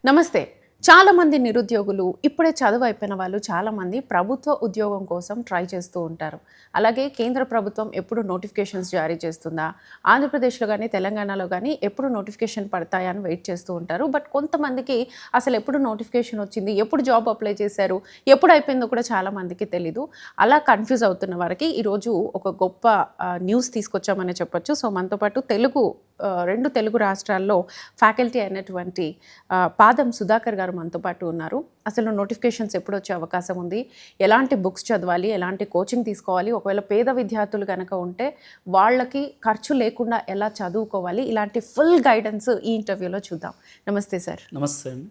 నమస్తే. చాలామంది నిరుద్యోగులు ఇప్పుడే చదువు అయిపోయిన వాళ్ళు చాలామంది ప్రభుత్వ ఉద్యోగం కోసం ట్రై చేస్తూ ఉంటారు. అలాగే కేంద్ర ప్రభుత్వం ఎప్పుడు నోటిఫికేషన్స్ జారీ చేస్తుందా? ఆంధ్రప్రదేశ్‌లో గానీ, తెలంగాణలో గానీ ఎప్పుడు నోటిఫికేషన్ పడతాయా అని వెయిట్ చేస్తూ ఉంటారు. బట్ కొంతమందికి అసలు ఎప్పుడు నోటిఫికేషన్ వచ్చింది? ఎప్పుడు జాబ్ అప్లై చేశారు? ఎప్పుడు అయిపోయిందో కూడా చాలామందికి తెలీదు. అలా కన్‌ఫ్యూజ్ అవుతున్న వారికి ఈరోజు ఒక గొప్ప న్యూస్ తీసుకొచ్చామనే చెప్పొచ్చు. సో, మనతో పాటు 2 తెలుగు రాష్ట్రాల్లో ఫ్యాకల్టీ అయినటువంటి పాదం సుధాకర్ గారు మనతో పాటు ఉన్నారు. అసలు నోటిఫికేషన్స్ ఎప్పుడొచ్చే అవకాశం ఉంది? ఎలాంటి బుక్స్ చదవాలి? ఎలాంటి కోచింగ్ తీసుకోవాలి? ఒకవేళ పేద విద్యార్థులు గనక ఉంటే వాళ్ళకి ఖర్చు లేకుండా ఎలా చదువుకోవాలి? ఇలాంటి ఫుల్ గైడెన్స్ ఈ ఇంటర్వ్యూలో చూద్దాం. నమస్తే సార్. నమస్తే అండి.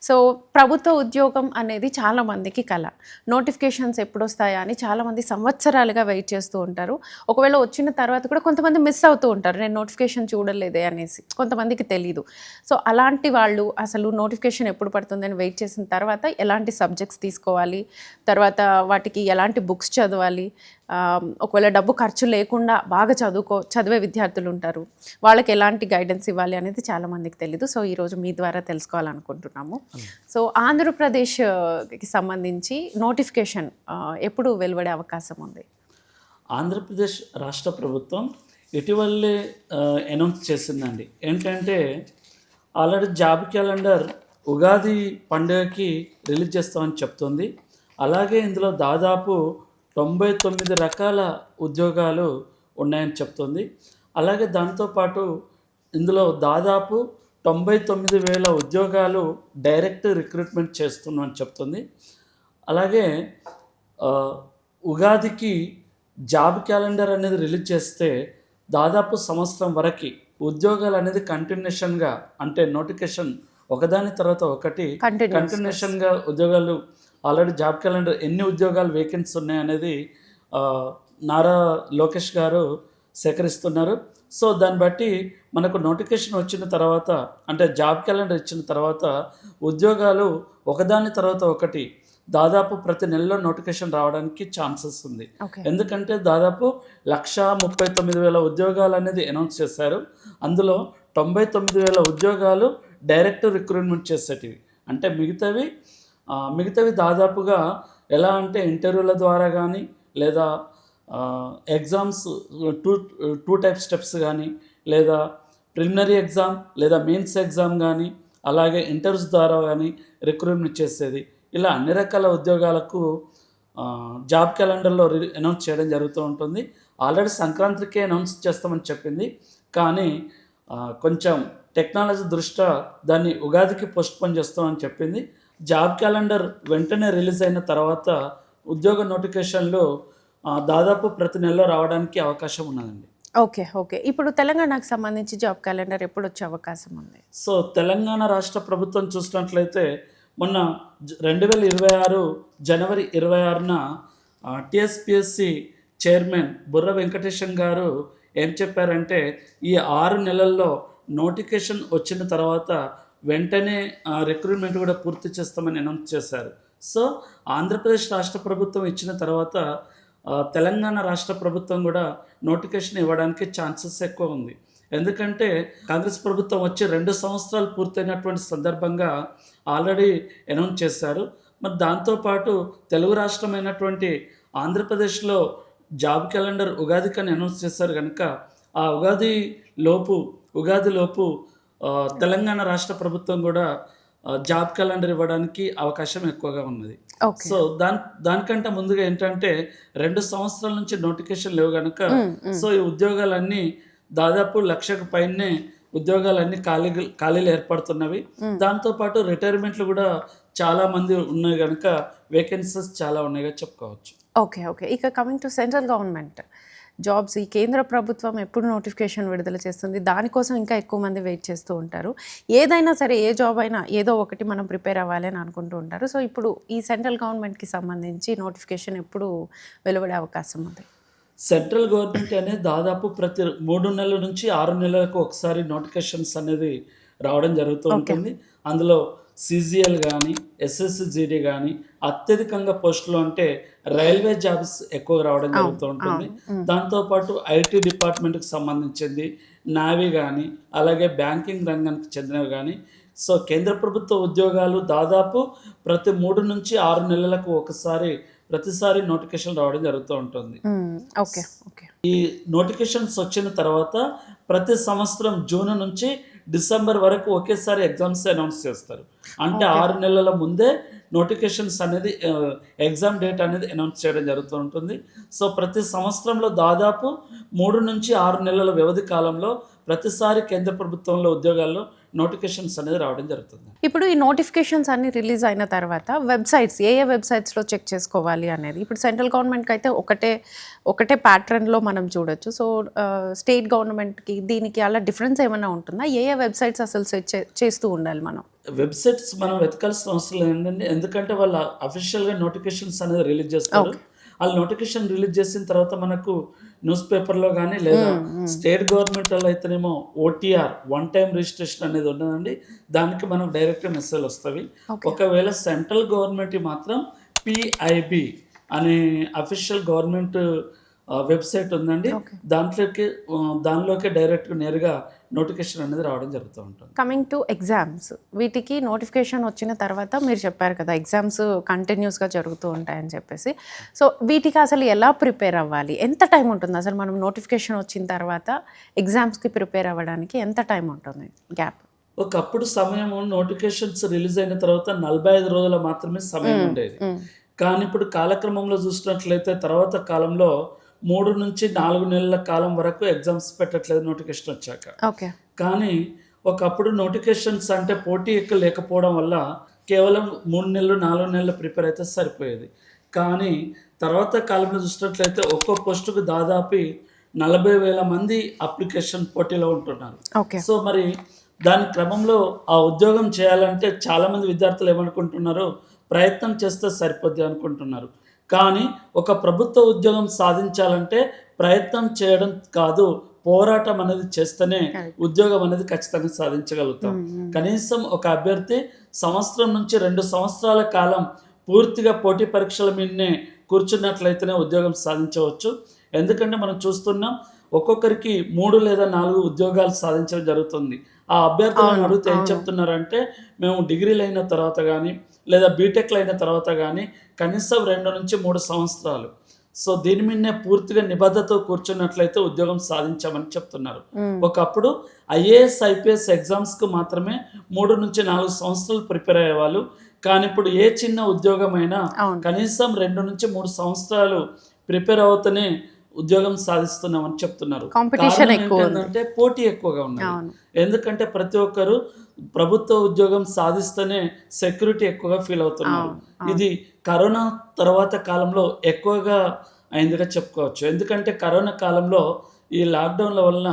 సో, ప్రభుత్వ ఉద్యోగం అనేది చాలామందికి కల. నోటిఫికేషన్స్ ఎప్పుడొస్తాయా అని చాలామంది సంవత్సరాలుగా వెయిట్ చేస్తూ ఉంటారు. ఒకవేళ వచ్చిన తర్వాత కూడా కొంతమంది మిస్ అవుతూ ఉంటారు. నేను నోటిఫికేషన్ చూడలేదే అనేసి. కొంతమందికి తెలీదు. సో, అలాంటి వాళ్ళు అసలు నోటిఫికేషన్ ఎప్పుడు పడుతుందని వెయిట్ చేసిన తర్వాత ఎలాంటి సబ్జెక్ట్స్ తీసుకోవాలి? తర్వాత వాటికి ఎలాంటి బుక్స్ చదవాలి? ఒకవేళ డబ్బు ఖర్చు లేకుండా బాగా చదివే విద్యార్థులు ఉంటారు. వాళ్ళకి ఎలాంటి గైడెన్స్ ఇవ్వాలి అనేది చాలామందికి తెలీదు. సో, ఈరోజు మీ ద్వారా తెలుసుకోవాలనుకుంటున్నాము. సో, ఆంధ్రప్రదేశ్కి సంబంధించి నోటిఫికేషన్ ఎప్పుడు వెలువడే అవకాశం ఉంది? ఆంధ్రప్రదేశ్ రాష్ట్ర ప్రభుత్వం ఇటీవలే అనౌన్స్ చేసిందండి. ఏంటంటే ఆల్రెడీ జాబ్ క్యాలెండర్ ఉగాది పండుగకి రిలీజ్ చేస్తామని చెప్తుంది. అలాగే ఇందులో దాదాపు 99 రకాల ఉద్యోగాలు ఉన్నాయని చెప్తుంది. అలాగే దాంతోపాటు ఇందులో దాదాపు 99,000 ఉద్యోగాలు డైరెక్ట్ రిక్రూట్మెంట్ చేస్తున్నామని చెప్తుంది. అలాగే ఉగాదికి జాబ్ క్యాలెండర్ అనేది రిలీజ్ చేస్తే దాదాపు సంవత్సరం వరకు ఉద్యోగాలు అనేది కంటిన్యూషన్గా, అంటే నోటిఫికేషన్ ఒకదాని తర్వాత ఒకటి కంటిన్యూషన్గా ఉద్యోగాలు ఆల్రెడీ జాబ్ క్యాలెండర్ ఎన్ని ఉద్యోగాలు వేకెన్సీ ఉన్నాయనేది నారా లోకేష్ గారు సేకరిస్తున్నారు. సో, దాన్ని బట్టి మనకు నోటిఫికేషన్ వచ్చిన తర్వాత, అంటే జాబ్ క్యాలెండర్ ఇచ్చిన తర్వాత ఉద్యోగాలు ఒకదాని తర్వాత ఒకటి దాదాపు ప్రతి నెలలో నోటిఫికేషన్ రావడానికి ఛాన్సెస్ ఉంది. ఎందుకంటే దాదాపు 139,000 ఉద్యోగాలు అనేది అనౌన్స్ చేశారు. అందులో 99,000 ఉద్యోగాలు డైరెక్ట్ రిక్రూట్మెంట్ చేసేటివి. అంటే మిగతావి దాదాపుగా ఎలా అంటే ఇంటర్వ్యూల ద్వారా కానీ, లేదా ఎగ్జామ్స్ టూ టైప్ స్టెప్స్ కానీ, లేదా ప్రిలిమినరీ ఎగ్జామ్ లేదా మెయిన్స్ ఎగ్జామ్ కానీ, అలాగే ఇంటర్వ్యూస్ ద్వారా కానీ రిక్రూట్మెంట్ చేసేది. ఇలా అన్ని రకాల ఉద్యోగాలకు జాబ్ క్యాలెండర్లో అనౌన్స్ చేయడం జరుగుతూ ఉంటుంది. ఆల్రెడీ సంక్రాంతికే అనౌన్స్ చేస్తామని చెప్పింది. కానీ కొంచెం టెక్నాలజీ దృష్ట్యా దాన్ని ఉగాదికి పోస్ట్పోన్ చేస్తామని చెప్పింది. జాబ్ క్యాలెండర్ వెంటనే రిలీజ్ అయిన తర్వాత ఉద్యోగ నోటిఫికేషన్లు దాదాపు ప్రతి నెలలో రావడానికి అవకాశం ఉన్నదండి. ఓకే. ఇప్పుడు తెలంగాణకు సంబంధించి జాబ్ క్యాలెండర్ ఎప్పుడు వచ్చే అవకాశం ఉంది? సో, తెలంగాణ రాష్ట్ర ప్రభుత్వం చూసినట్లయితే మొన్న 2026 జనవరి 26న టీఎస్పీఎస్సీ చైర్మన్ బుర్ర వెంకటేశన్ గారు ఏం చెప్పారంటే, ఈ 6 నెలల్లో నోటిఫికేషన్ వచ్చిన తర్వాత వెంటనే రిక్రూట్మెంట్ కూడా పూర్తి చేస్తామని అనౌన్స్ చేశారు. సో, ఆంధ్రప్రదేశ్ రాష్ట్ర ప్రభుత్వం ఇచ్చిన తర్వాత తెలంగాణ రాష్ట్ర ప్రభుత్వం కూడా నోటిఫికేషన్ ఇవ్వడానికి ఛాన్సెస్ ఎక్కువ ఉంది. ఎందుకంటే కాంగ్రెస్ ప్రభుత్వం వచ్చి 2 సంవత్సరాలు పూర్తయినటువంటి సందర్భంగా ఆల్రెడీ అనౌన్స్ చేశారు. మరి దాంతోపాటు తెలుగు రాష్ట్రమైనటువంటి ఆంధ్రప్రదేశ్లో జాబ్ క్యాలెండర్ ఉగాదికని అనౌన్స్ చేశారు కనుక ఆ ఉగాది లోపు తెలంగాణ రాష్ట్ర ప్రభుత్వం కూడా జాబ్ క్యాలెండర్ ఇవ్వడానికి అవకాశం ఎక్కువగా ఉన్నది. సో, దానికంటే ముందుగా ఏంటంటే 2 సంవత్సరాల నుంచి నోటిఫికేషన్ లేవు కనుక సో ఈ ఉద్యోగాలన్నీ దాదాపు 1,00,000కు పైనే ఉద్యోగాలన్నీ ఖాళీలు ఏర్పడుతున్నవి. దాంతోపాటు రిటైర్మెంట్లు కూడా చాలా మంది ఉన్నాయి కనుక వేకెన్సీస్ చాలా ఉన్నాయిగా చెప్పుకోవచ్చు. ఓకే. ఇక coming to central government jobs, ఈ కేంద్ర ప్రభుత్వం ఎప్పుడు నోటిఫికేషన్ విడుదల చేస్తుంది, దానికోసం ఇంకా ఎక్కువ మంది వెయిట్ చేస్తూ ఉంటారు. ఏదైనా సరే, ఏ జాబ్ అయినా ఏదో ఒకటి మనం ప్రిపేర్ అవ్వాలి అని అనుకుంటూ ఉంటారు. సో, ఇప్పుడు ఈ సెంట్రల్ గవర్నమెంట్కి సంబంధించి నోటిఫికేషన్ ఎప్పుడు వెలువడే అవకాశం ఉంది? సెంట్రల్ గవర్నమెంట్ అనేది దాదాపు ప్రతి 3 నెలల నుంచి 6 నెలలకు ఒకసారి నోటిఫికేషన్స్ అనేది రావడం జరుగుతూ ఉంటుంది. అందులో సిజిఎల్ కానీ, ఎస్ఎస్సిజిడి కానీ అత్యధికంగా పోస్టులు అంటే రైల్వే జాబ్స్ ఎక్కువ రావడం జరుగుతూ ఉంటుంది. దాంతోపాటు ఐటీ డిపార్ట్మెంట్కి సంబంధించింది, నావీ కానీ అలాగే బ్యాంకింగ్ రంగానికి చెందినవి కానీ. సో కేంద్ర ప్రభుత్వ ఉద్యోగాలు దాదాపు ప్రతి 3 నుంచి 6 నెలలకు ప్రతిసారి నోటిఫికేషన్ రావడం జరుగుతూ ఉంటుంది. Okay okay. ఈ నోటిఫికేషన్స్ వచ్చిన తర్వాత ప్రతి సంవత్సరం జూన్ నుంచి డిసెంబర్ వరకు ఒకేసారి ఎగ్జామ్స్ అనౌన్స్ చేస్తారు. అంటే 6 నెలల ముందే నోటిఫికేషన్స్ అనేది ఎగ్జామ్ డేట్ అనేది అనౌన్స్ చేయడం జరుగుతూ ఉంటుంది. సో ప్రతి సంవత్సరంలో దాదాపు 3 నుంచి 6 నెలల వ్యవధి కాలంలో ప్రతిసారి కేంద్ర ప్రభుత్వంలో ఉద్యోగాల్లో నోటిఫికేషన్స్ అనేది రావడం జరుగుతుంది. ఇప్పుడు ఈ నోటిఫికేషన్స్ అన్ని రిలీజ్ అయిన తర్వాత వెబ్సైట్స్ ఏ వెబ్సైట్స్లో చెక్ చేసుకోవాలి అనేది, ఇప్పుడు సెంట్రల్ గవర్నమెంట్కి అయితే ఒకటే ప్యాటర్న్లో మనం చూడొచ్చు. సో స్టేట్ గవర్నమెంట్కి దీనికి అలా డిఫరెన్స్ ఏమైనా ఉంటుందా? ఏ వెబ్సైట్స్ అసలు సెర్చ్ చేస్తూ ఉండాలి మనం? వెబ్సైట్స్ మనం వెతకాల్సిన అవసరం లేదండి, ఎందుకంటే వాళ్ళు అఫీషియల్గా నోటిఫికేషన్స్ అనేది రిలీజ్ చేస్తారు. వాళ్ళు నోటిఫికేషన్ రిలీజ్ చేసిన తర్వాత మనకు న్యూస్ పేపర్లో కానీ లేదా స్టేట్ గవర్నమెంట్ వాళ్ళు అయితేనేమో OTR వన్ టైం రిజిస్ట్రేషన్ అనేది ఉన్నదండి, దానికి మనకు డైరెక్ట్ మెసేజ్ వస్తాయి. ఒకవేళ సెంట్రల్ గవర్నమెంట్ మాత్రం PIB అనే అఫీషియల్ గవర్నమెంట్ వెబ్సైట్ ఉందండి, దానిలోకి డైరెక్ట్గా నేరుగా నోటిఫికేషన్ అనేది రావడం జరుగుతూ ఉంటుంది. కమింగ్ టు ఎగ్జామ్స్, వీటికి నోటిఫికేషన్ వచ్చిన తర్వాత మీరు చెప్పారు కదా ఎగ్జామ్స్ కంటిన్యూస్గా జరుగుతూ ఉంటాయని చెప్పేసి. సో వీటికి అసలు ఎలా ప్రిపేర్ అవ్వాలి? ఎంత టైం ఉంటుంది అసలు? మనం నోటిఫికేషన్ వచ్చిన తర్వాత ఎగ్జామ్స్కి ప్రిపేర్ అవ్వడానికి ఎంత టైం ఉంటుంది గ్యాప్? ఒకప్పుడు సమయం నోటిఫికేషన్స్ రిలీజ్ అయిన తర్వాత 45 రోజుల మాత్రమే సమయం ఉండేది. కానీ ఇప్పుడు కాలక్రమంలో చూసినట్లయితే తర్వాత కాలంలో 3 నుంచి 4 నెలల కాలం వరకు ఎగ్జామ్స్ పెట్టట్లేదు నోటిఫికేషన్ వచ్చాక. ఓకే. కానీ ఒకప్పుడు నోటిఫికేషన్స్ అంటే పోటీ ఎక్కువ లేకపోవడం వల్ల కేవలం 3 నెలలు 4 నెలలు ప్రిపేర్ అయితే సరిపోయేది. కానీ తర్వాత కాలంలో చూసినట్లయితే ఒక్కో పోస్టుకు దాదాపు 40,000 మంది అప్లికేషన్ పోటీలో ఉంటున్నారు. సో మరి దాని క్రమంలో ఆ ఉద్యోగం చేయాలంటే చాలామంది విద్యార్థులు ఏమనుకుంటున్నారు, ప్రయత్నం చేస్తే సరిపోద్ది అనుకుంటున్నారు. కానీ ఒక ప్రభుత్వ ఉద్యోగం సాధించాలంటే ప్రయత్నం చేయడం కాదు, పోరాటం అనేది చేస్తేనే ఉద్యోగం అనేది ఖచ్చితంగా సాధించగలుగుతాం. కనీసం ఒక అభ్యర్థి సంవత్సరం నుంచి 2 సంవత్సరాల కాలం పూర్తిగా పోటీ పరీక్షల మీదనే కూర్చున్నట్లయితేనే ఉద్యోగం సాధించవచ్చు. ఎందుకంటే మనం చూస్తున్నాం ఒక్కొక్కరికి 3 లేదా 4 ఉద్యోగాలు సాధించడం జరుగుతుంది. ఆ అభ్యర్థులను అడిగితే ఏం చెప్తున్నారంటే, మేము డిగ్రీలు అయిన తర్వాత కానీ లేదా బీటెక్లు అయిన తర్వాత కానీ కనీసం 2 నుంచి 3 సంవత్సరాలు సో దీని మీదనే పూర్తిగా నిబద్ధతతో కూర్చున్నట్లయితే ఉద్యోగం సాధించామని చెప్తున్నారు. ఒకప్పుడు IAS IPS ఎగ్జామ్స్కు మాత్రమే 3 నుంచి 4 సంవత్సరాలు ప్రిపేర్ అయ్యేవాళ్ళు. కానీ ఇప్పుడు ఏ చిన్న ఉద్యోగం అయినా కనీసం 2 నుంచి 3 సంవత్సరాలు ప్రిపేర్ అవుతూనే ఉద్యోగం సాధిస్తున్నామని చెప్తున్నారు. ఏంటంటే పోటీ ఎక్కువగా ఉన్నది. ఎందుకంటే ప్రతి ఒక్కరు ప్రభుత్వ ఉద్యోగం సాధిస్తేనే సెక్యూరిటీ ఎక్కువగా ఫీల్ అవుతున్నారు. ఇది కరోనా తర్వాత కాలంలో ఎక్కువగా అయిందిగా చెప్పుకోవచ్చు. ఎందుకంటే కరోనా కాలంలో ఈ లాక్డౌన్ల వలన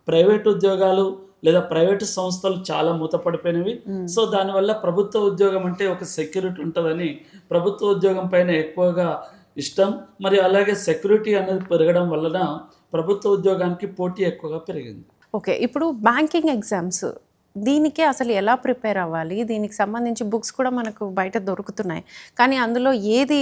ప్రైవేట్ ఉద్యోగాలు లేదా ప్రైవేటు సంస్థలు చాలా మూతపడిపోయినవి. సో దానివల్ల ప్రభుత్వ ఉద్యోగం అంటే ఒక సెక్యూరిటీ ఉంటుందని ప్రభుత్వ ఉద్యోగం పైన ఎక్కువగా ఇష్టం, మరి అలాగే సెక్యూరిటీ అనేది పెరగడం వలన ప్రభుత్వ ఉద్యోగానికి పోటీ ఎక్కువగా పెరిగింది. ఓకే, ఇప్పుడు బ్యాంకింగ్ ఎగ్జామ్స్ దీనికి అసలు ఎలా ప్రిపేర్ అవ్వాలి? దీనికి సంబంధించి బుక్స్ కూడా మనకు బయట దొరుకుతున్నాయి, కానీ అందులో ఏది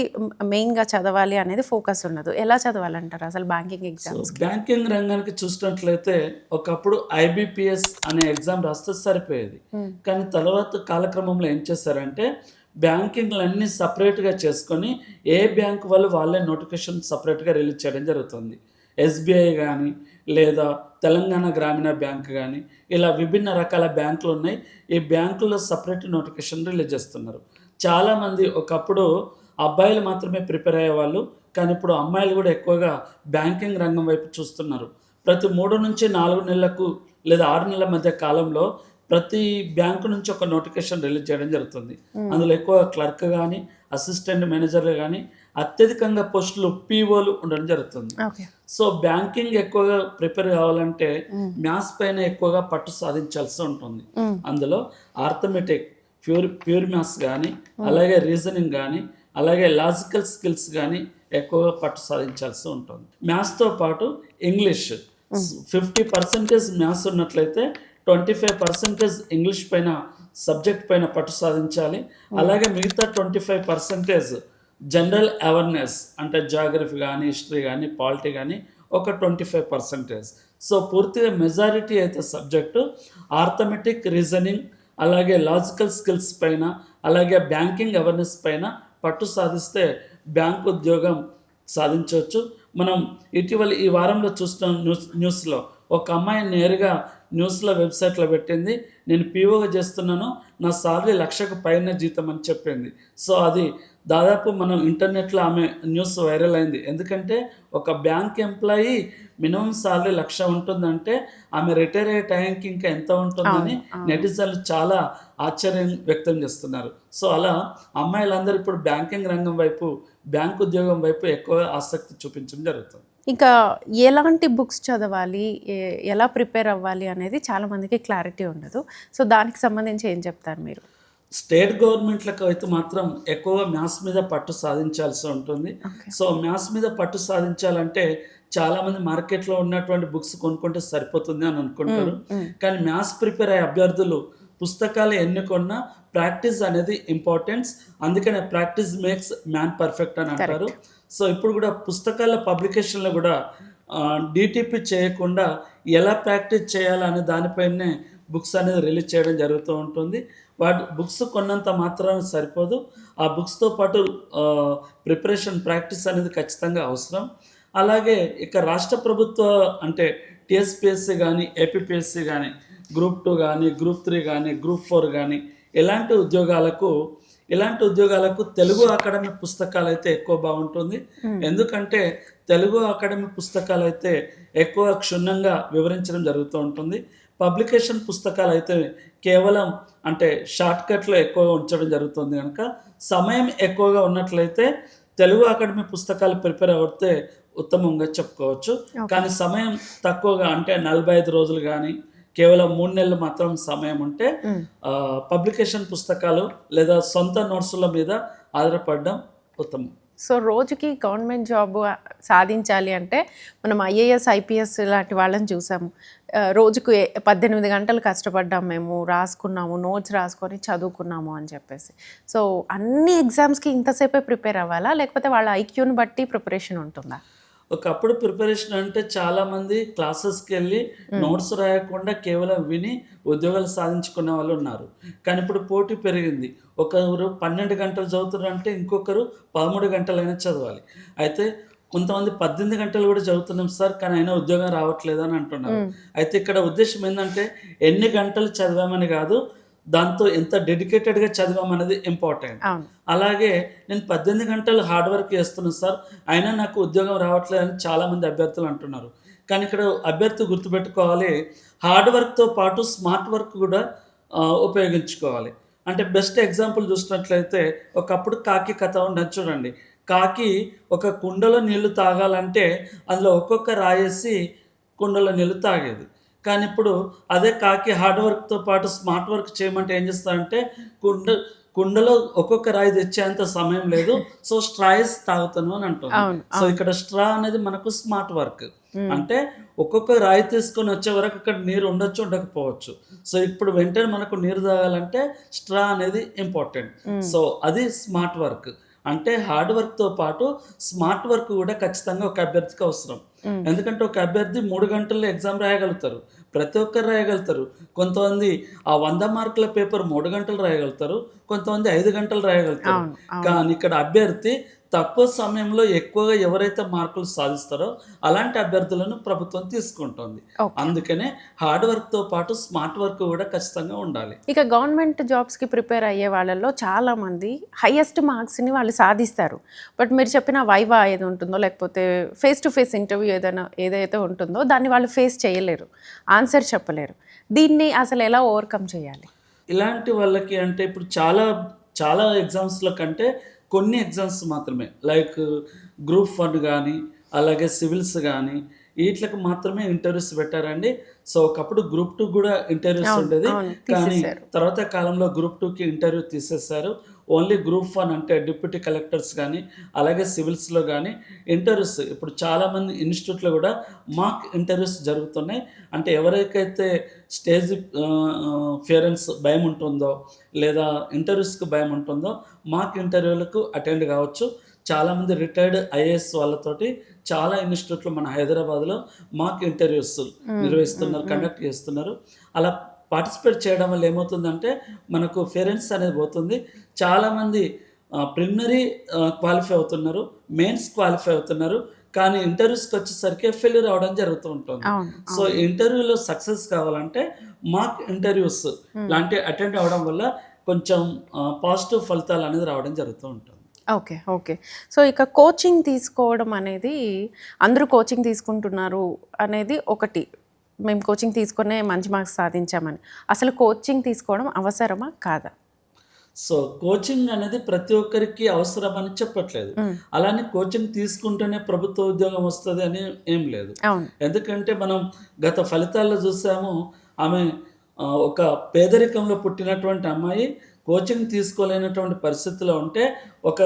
మెయిన్గా చదవాలి అనేది ఫోకస్ ఉండదు. ఎలా చదవాలంటారు అసలు బ్యాంకింగ్ ఎగ్జామ్స్? బ్యాంకింగ్ రంగానికి చూసినట్లయితే ఒకప్పుడు IBPS అనే ఎగ్జామ్ రాస్తే సరిపోయేది. కానీ తర్వాత కాలక్రమంలో ఏం చేశారంటే బ్యాంకింగ్లన్నీ సపరేట్గా చేసుకొని ఏ బ్యాంక్ వాళ్ళు వాళ్ళే నోటిఫికేషన్ సపరేట్గా రిలీజ్ చేయడం జరుగుతుంది. SBI కానీ లేదా తెలంగాణ గ్రామీణ బ్యాంక్ కానీ ఇలా విభిన్న రకాల బ్యాంకులు ఉన్నాయి. ఈ బ్యాంకుల్లో సపరేట్ నోటిఫికేషన్ రిలీజ్ చేస్తున్నారు. చాలామంది ఒకప్పుడు అబ్బాయిలు మాత్రమే ప్రిపేర్ అయ్యేవాళ్ళు, కానీ ఇప్పుడు అమ్మాయిలు కూడా ఎక్కువగా బ్యాంకింగ్ రంగం వైపు చూస్తున్నారు. ప్రతి 3 నుంచి 4 నెలలకు లేదా 6 నెలల మధ్య కాలంలో ప్రతి బ్యాంకు నుంచి ఒక నోటిఫికేషన్ రిలీజ్ చేయడం జరుగుతుంది. అందులో ఎక్కువ క్లర్క్ కానీ అసిస్టెంట్ మేనేజర్లు కానీ అత్యధికంగా పోస్టులు POలు ఉండడం జరుగుతుంది. సో బ్యాంకింగ్ ఎక్కువగా ప్రిపేర్ కావాలంటే మ్యాథ్స్ పైన ఎక్కువగా పట్టు సాధించాల్సి ఉంటుంది. అందులో ఆర్థమెటిక్ ప్యూర్ మ్యాథ్స్ కానీ అలాగే రీజనింగ్ కానీ అలాగే లాజికల్ స్కిల్స్ కానీ ఎక్కువగా పట్టు సాధించాల్సి ఉంటుంది. మ్యాథ్స్తో పాటు ఇంగ్లీష్ 50% మ్యాథ్స్ ఉన్నట్లయితే 25% ఇంగ్లీష్ పైన సబ్జెక్ట్ పైన పట్టు సాధించాలి. అలాగే మిగతా 25% జనరల్ అవేర్నెస్ అంటే జాగ్రఫీ కానీ హిస్టరీ కానీ పాలిటీ కానీ ఒక 25%. సో పూర్తిగా మెజారిటీ అయితే సబ్జెక్టు ఆర్థమెటిక్, రీజనింగ్, అలాగే లాజికల్ స్కిల్స్ పైన, అలాగే బ్యాంకింగ్ అవేర్నెస్ పైన పట్టు సాధిస్తే బ్యాంక్ ఉద్యోగం సాధించవచ్చు. మనం ఇటీవల ఈ వారంలో చూస్తున్న న్యూస్లో ఒక అమ్మాయి నేరుగా న్యూస్లో వెబ్సైట్లో పెట్టింది, నేను పీఓగా చేస్తున్నాను, నా సాలరీ 1,00,000కు పైన జీతం అని చెప్పింది. సో అది దాదాపు మనం ఇంటర్నెట్లో ఆమె న్యూస్ వైరల్ అయింది. ఎందుకంటే ఒక బ్యాంక్ ఎంప్లాయీ మినిమం సాలరీ 1,00,000 ఉంటుందంటే ఆమె రిటైర్ అయ్యే టైంకి ఇంకా ఎంత ఉంటుందని నెటిజన్లు చాలా ఆశ్చర్యం వ్యక్తం చేస్తున్నారు. సో అలా అమ్మాయిలందరూ ఇప్పుడు బ్యాంకింగ్ రంగం వైపు, బ్యాంక్ ఉద్యోగం వైపు ఎక్కువ ఆసక్తి చూపించడం జరుగుతుంది. ఇంకా ఎలాంటి బుక్స్ చదవాలి, ఎలా ప్రిపేర్ అవ్వాలి అనేది చాలామందికి క్లారిటీ ఉండదు. సో దానికి సంబంధించి ఏం చెప్తారు మీరు? స్టేట్ గవర్నమెంట్లకు అయితే మాత్రం ఎక్కువగా మ్యాథ్స్ మీద పట్టు సాధించాల్సి ఉంటుంది. సో మ్యాథ్స్ మీద పట్టు సాధించాలంటే చాలామంది మార్కెట్లో ఉన్నటువంటి బుక్స్ కొనుక్కుంటే సరిపోతుంది అని అనుకుంటారు. కానీ మ్యాథ్స్ ప్రిపేర్ అయ్యే అభ్యర్థులు పుస్తకాలు ఎన్ని కొన్నా ప్రాక్టీస్ అనేది ఇంపార్టెన్స్. అందుకనే ప్రాక్టీస్ మేక్స్ మ్యాన్ పర్ఫెక్ట్ అని అంటారు. సో ఇప్పుడు కూడా పుస్తకాల పబ్లికేషన్లో కూడా డిటిపి చేయకుండా ఎలా ప్రాక్టీస్ చేయాలనే దానిపైనే బుక్స్ అనేది రిలీజ్ చేయడం జరుగుతూ ఉంటుంది. వాటి బుక్స్ కొన్నంత మాత్రాన సరిపోదు, ఆ బుక్స్తో పాటు ప్రిపరేషన్, ప్రాక్టీస్ అనేది ఖచ్చితంగా అవసరం. అలాగే ఇక రాష్ట్ర ప్రభుత్వ అంటే టీఎస్పీఎస్సీ కానీ, ఏపీపీఎస్సీ కానీ, గ్రూప్ 2 కానీ, గ్రూప్ 3 కానీ, గ్రూప్ 4 కానీ ఇలాంటి ఉద్యోగాలకు తెలుగు అకాడమీ పుస్తకాలు అయితే ఎక్కువ బాగుంటుంది. ఎందుకంటే తెలుగు అకాడమీ పుస్తకాలు అయితే ఎక్కువ క్షుణ్ణంగా వివరించడం జరుగుతూ ఉంటుంది. పబ్లికేషన్ పుస్తకాలు అయితే కేవలం అంటే షార్ట్కట్లో ఎక్కువగా ఉంచడం జరుగుతుంది. కనుక సమయం ఎక్కువగా ఉన్నట్లయితే తెలుగు అకాడమీ పుస్తకాలు ప్రిపేర్ అవుతే ఉత్తమంగా చెప్పుకోవచ్చు. కానీ సమయం తక్కువగా అంటే 45 రోజులు కానీ కేవలం 3 నెలలు మాత్రం సమయం ఉంటే పబ్లికేషన్ పుస్తకాలు లేదా సొంత నోట్సుల మీద ఆధారపడడం ఉత్తమం. సో రోజుకి గవర్నమెంట్ జాబ్ సాధించాలి అంటే మనం ఐఏఎస్, ఐపీఎస్ లాంటి వాళ్ళని చూసాము. రోజుకు 18 గంటలు కష్టపడ్డాం, మేము రాసుకున్నాము, నోట్స్ రాసుకొని చదువుకున్నాము అని చెప్పేసి. సో అన్ని ఎగ్జామ్స్కి ఇంతసేపే ప్రిపేర్ అవ్వాలా, లేకపోతే వాళ్ళ ఐక్యూని బట్టి ప్రిపరేషన్ ఉంటుందా? ఒకప్పుడు ప్రిపరేషన్ అంటే చాలామంది క్లాసెస్కి వెళ్ళి నోట్స్ రాయకుండా కేవలం విని ఉద్యోగాలు సాధించుకునే వాళ్ళు ఉన్నారు. కానీ ఇప్పుడు పోటీ పెరిగింది. ఒకరు 12 గంటలు చదువుతున్నారంటే ఇంకొకరు 13 గంటలైనా చదవాలి. అయితే కొంతమంది 18 గంటలు కూడా చదువుతున్నాం సార్, కానీ అయినా ఉద్యోగం రావట్లేదు అని అంటున్నారు. అయితే ఇక్కడ ఉద్దేశం ఏంటంటే ఎన్ని గంటలు చదివామని కాదు, దాంతో ఎంత డెడికేటెడ్గా చదివామనేది ఇంపార్టెంట్. అలాగే నేను 18 గంటలు హార్డ్ వర్క్ చేస్తున్నాను సార్, అయినా నాకు ఉద్యోగం రావట్లేదు అని చాలామంది అభ్యర్థులు అంటున్నారు. కానీ ఇక్కడ అభ్యర్థి గుర్తుపెట్టుకోవాలి, హార్డ్ వర్క్తో పాటు స్మార్ట్ వర్క్ కూడా ఉపయోగించుకోవాలి. అంటే బెస్ట్ ఎగ్జాంపుల్ చూసినట్లయితే ఒకప్పుడు కాకి కథ ఉన్నది చూడండి. కాకి ఒక కుండలో నీళ్లు తాగాలంటే అందులో ఒక్కొక్క రాయేసి కుండలో నీళ్లు తాగేది. కానీ ఇప్పుడు అదే కాకి హార్డ్ వర్క్తో పాటు స్మార్ట్ వర్క్ చేయమంటే ఏం చేస్తారంటే కుండలో ఒక్కొక్క రాయి తెచ్చేంత సమయం లేదు, సో స్ట్రాయిస్ తాగుతాను అని అంటుంది. సో ఇక్కడ స్ట్రా అనేది మనకు స్మార్ట్ వర్క్. అంటే ఒక్కొక్క రాయి తీసుకొని వచ్చే వరకు అక్కడ నీరు ఉండొచ్చు, ఉండకపోవచ్చు. సో ఇప్పుడు వెంటనే మనకు నీరు తాగాలంటే స్ట్రా అనేది ఇంపార్టెంట్. సో అది స్మార్ట్ వర్క్. అంటే హార్డ్ వర్క్తో పాటు స్మార్ట్ వర్క్ కూడా ఖచ్చితంగా ఒక అభ్యర్థికి అవసరం. ఎందుకంటే ఒక అభ్యర్థి 3 గంటల్లో ఎగ్జామ్ రాయగలుగుతారు, ప్రతి ఒక్కరు రాయగలుగుతారు. కొంతమంది ఆ 100 మార్కుల పేపర్ 3 గంటలు రాయగలుగుతారు, కొంతమంది 5 గంటలు రాయగలుగుతారు. కానీ ఇక్కడ అభ్యర్థి తక్కువ సమయంలో ఎక్కువగా ఎవరైతే మార్కులు సాధిస్తారో అలాంటి అభ్యర్థులను ప్రభుత్వం తీసుకుంటుంది. అందుకనే హార్డ్ వర్క్తో పాటు స్మార్ట్ వర్క్ కూడా ఖచ్చితంగా ఉండాలి. ఇక గవర్నమెంట్ జాబ్స్కి ప్రిపేర్ అయ్యే వాళ్ళల్లో చాలామంది హైయెస్ట్ మార్క్స్ని వాళ్ళు సాధిస్తారు. బట్ మీరు చెప్పిన వైవా ఏది ఉంటుందో, లేకపోతే ఫేస్ టు ఫేస్ ఇంటర్వ్యూ ఏదైతే ఉంటుందో దాన్ని వాళ్ళు ఫేస్ చేయలేరు, ఆన్సర్ చెప్పలేరు. దీన్ని అసలు ఎలా ఓవర్కమ్ చేయాలి? ఇలాంటి వాళ్ళకి అంటే ఇప్పుడు చాలా ఎగ్జామ్స్ల కంటే కొన్ని ఎగ్జామ్స్ మాత్రమే, లైక్ గ్రూప్ 1 కానీ, అలాగే సివిల్స్ కానీ వీటికి మాత్రమే ఇంటర్వ్యూస్ పెట్టారండి. సో ఒకప్పుడు గ్రూప్ 2 కూడా ఇంటర్వ్యూస్ ఉండేది, కానీ తర్వాత కాలంలో గ్రూప్ 2కి ఇంటర్వ్యూ తీసేశారు. ఓన్లీ గ్రూప్ 1 అంటే డిప్యూటీ కలెక్టర్స్ కానీ, అలాగే సివిల్స్లో కానీ ఇంటర్వ్యూస్ ఇప్పుడు చాలామంది ఇన్స్టిట్యూట్లో కూడా మాక్ ఇంటర్వ్యూస్ జరుగుతున్నాయి. అంటే ఎవరికైతే స్టేజ్ ఫియరెన్స్ భయం ఉంటుందో లేదా ఇంటర్వ్యూస్కి భయం ఉంటుందో మాక్ ఇంటర్వ్యూలకు అటెండ్ కావచ్చు. చాలామంది రిటైర్డ్ ఐఏఎస్ వాళ్ళతోటి చాలా ఇన్స్టిట్యూట్లు మన హైదరాబాద్లో మాక్ ఇంటర్వ్యూస్ నిర్వహిస్తున్నారు, కండక్ట్ చేస్తున్నారు. అలా పార్టిసిపేట్ చేయడం వల్ల ఏమవుతుందంటే మనకు ఫెరెన్స్ అనేది పోతుంది. చాలామంది ప్రిలిమినరీ క్వాలిఫై అవుతున్నారు, మెయిన్స్ క్వాలిఫై అవుతున్నారు, కానీ ఇంటర్వ్యూస్కి వచ్చేసరికి ఫెయిల్యూర్ అవడం జరుగుతూ ఉంటుంది. సో ఇంటర్వ్యూలో సక్సెస్ కావాలంటే మాక్ ఇంటర్వ్యూస్ లాంటివి అటెండ్ అవ్వడం వల్ల కొంచెం పాజిటివ్ ఫలితాలు అనేది రావడం జరుగుతూ ఉంటుంది. Okay, okay. సో ఇక కోచింగ్ తీసుకోవడం అనేది, అందరూ కోచింగ్ తీసుకుంటున్నారు అనేది ఒకటి, మేము కోచింగ్ తీసుకునే మంచి మార్క్స్ సాధించామని. అసలు కోచింగ్ తీసుకోవడం అవసరమా కాదా? సో కోచింగ్ అనేది ప్రతి ఒక్కరికి అవసరం అని చెప్పట్లేదు. అలానే కోచింగ్ తీసుకుంటేనే ప్రభుత్వ ఉద్యోగం వస్తుంది అని ఏం లేదు. ఎందుకంటే మనం గత ఫలితాల్లో చూసాము, ఆమె ఒక పేదరికంలో పుట్టినటువంటి అమ్మాయి కోచింగ్ తీసుకోలేనటువంటి పరిస్థితిలో ఉంటే, ఒక